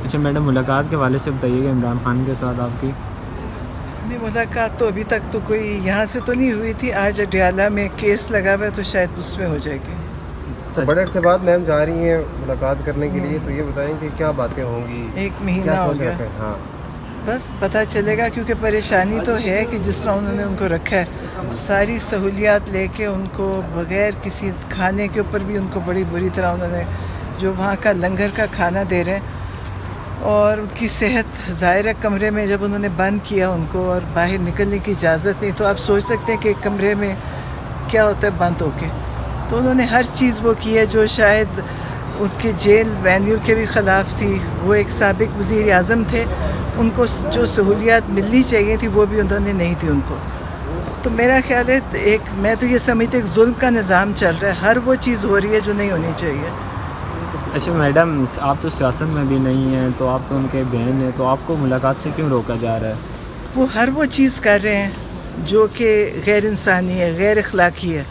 اچھا میڈم، ملاقات کے حوالے سے بتائیے گا عمران خان کے ساتھ آپ کی؟ نہیں، ملاقات تو ابھی تک تو کوئی یہاں سے تو نہیں ہوئی تھی. آج اڈیالہ میں کیس لگا ہوا ہے تو شاید اس میں ہو جائے گی. بڑے عرصے بعد میم جا رہی ہیں ملاقات کرنے کے لیے، تو یہ بتائیں کہ کیا باتیں ہوں گی؟ 1 مہینہ کیا ہو سوچ گیا. رکھا ہے؟ ہاں بس پتہ چلے گا، کیونکہ پریشانی تو ہے کہ جس طرح انہوں نے ان کو رکھا ہے، ساری سہولیات لے کے ان کو بغیر کسی کھانے کے اوپر بھی ان کو بڑی بری طرح انہوں نے جو وہاں کا لنگر کا کھانا دے رہے ہیں، اور ان کی صحت ظاہر ہے کمرے میں جب انہوں نے بند کیا ان کو اور باہر نکلنے کی اجازت نہیں، تو آپ سوچ سکتے ہیں کہ ایک کمرے میں کیا ہوتا ہے بند ہو کے. تو انہوں نے ہر چیز وہ کی ہے جو شاید ان کے جیل وینیو کے بھی خلاف تھی. وہ ایک سابق وزیر اعظم تھے، ان کو جو سہولیات ملنی چاہیے تھی وہ بھی انہوں نے نہیں تھی ان کو. تو میرا خیال ہے میں تو یہ سمجھتی ہوں ایک ظلم کا نظام چل رہا ہے، ہر وہ چیز ہو رہی ہے جو نہیں ہونی چاہیے. اچھا میڈم، آپ تو سیاست میں بھی نہیں ہیں، تو آپ تو ان کے بہن ہیں، تو آپ کو ملاقات سے کیوں روکا جا رہا ہے؟ وہ ہر وہ چیز کر رہے ہیں جو کہ غیر انسانی ہے، غیر اخلاقی ہے.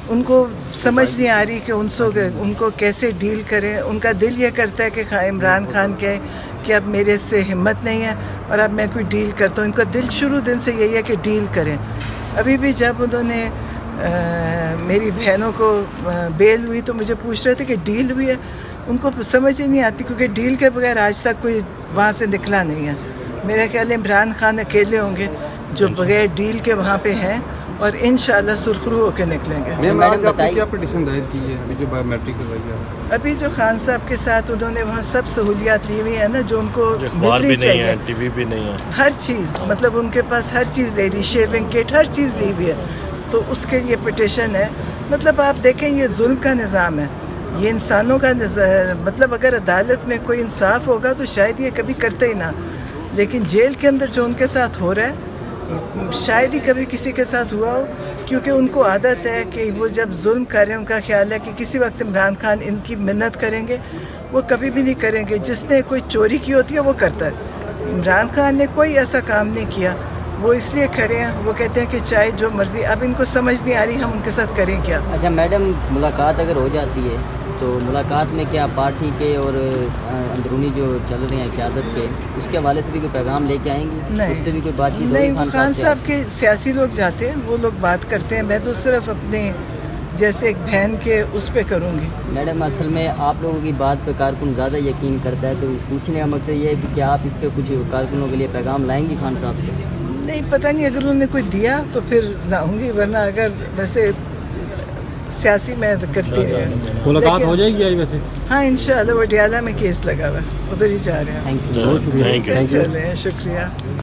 ان کو سمجھ نہیں آ رہی کہ ان کو کیسے ڈیل کریں. ان کا دل یہ کرتا ہے کہ عمران خان کہے کہ اب میرے سے ہمت نہیں ہے اور اب میں کوئی ڈیل کرتا ہوں. ان کا دل شروع دن سے یہی ہے کہ ڈیل کریں. ابھی بھی جب انہوں نے میری بہنوں کو بیل ہوئی تو مجھے پوچھ رہے تھے کہ ڈیل ہوئی ہے. ان کو سمجھ ہی نہیں آتی، کیونکہ ڈیل کے بغیر آج تک کوئی وہاں سے نکلا نہیں ہے. میرا خیال ہے عمران خان اکیلے ہوں گے جو بغیر ڈیل کے وہاں پہ ہیں، اور انشاءاللہ سرخرو ہو کے نکلیں گے. میڈم آپ نے کیا پٹیشن دائر کی ہے ابھی جو بایو میٹرک کروائی ہے؟ ابھی جو خان صاحب کے ساتھ انہوں نے وہاں سب سہولیات لی ہوئی ہیں نا جو ان کو ملنی چاہیے، ٹی وی بھی نہیں ہے، ہر چیز، مطلب ان کے پاس ہر چیز لے لی، شیونگ کٹ ہر چیز لی ہوئی ہے. تو اس کے لیے پٹیشن ہے. مطلب آپ دیکھیں یہ ظلم کا نظام ہے، یہ انسانوں کا مطلب اگر عدالت میں کوئی انصاف ہوگا تو شاید یہ کبھی کرتے ہی نہ. لیکن جیل کے اندر جو ان کے ساتھ ہو رہا ہے شاید ہی کبھی کسی کے ساتھ ہوا ہو، کیونکہ ان کو عادت ہے کہ وہ جب ظلم کریں ان کا خیال ہے کہ کسی وقت عمران خان ان کی منت کریں گے. وہ کبھی بھی نہیں کریں گے. جس نے کوئی چوری کی ہوتی ہے وہ کرتا ہے. عمران خان نے کوئی ایسا کام نہیں کیا. وہ اس لیے کھڑے ہیں، وہ کہتے ہیں کہ چاہے جو مرضی. اب ان کو سمجھ نہیں آ رہی ہم ان کے ساتھ کریں کیا. اچھا میڈم، ملاقات اگر ہو جاتی ہے تو ملاقات میں کیا پارٹی کے اور اندرونی جو چل رہے ہیں قیادت کے، اس کے حوالے سے بھی کوئی پیغام لے کے آئیں گی؟ اس پہ بھی کوئی بات چیت ہوگی؟ نہیں، خان صاحب کے سیاسی لوگ جاتے ہیں، وہ لوگ بات کرتے ہیں. میں تو صرف اپنے جیسے ایک بہن کے اس پہ کروں گی. میڈم اصل میں آپ لوگوں کی بات پہ کارکن زیادہ یقین کرتا ہے، تو پوچھنے کا مقصد یہ ہے کہ کیا آپ اس پہ کچھ کارکنوں کے لیے پیغام لائیں گی خان صاحب سے؟ نہیں، پتہ نہیں، اگر انہوں نے کوئی دیا تو پھر لاؤں گی، ورنہ اگر ویسے سیاسی میں کرتی رہی. ملاقات ہو جائے گی آج ویسے؟ ہاں انشاءاللہ. وہ اڈیالہ میں کیس لگا ہوا ہے، ادھر ہی جا رہے ہیں. Thank you. Thank you. چلیں، شکریہ.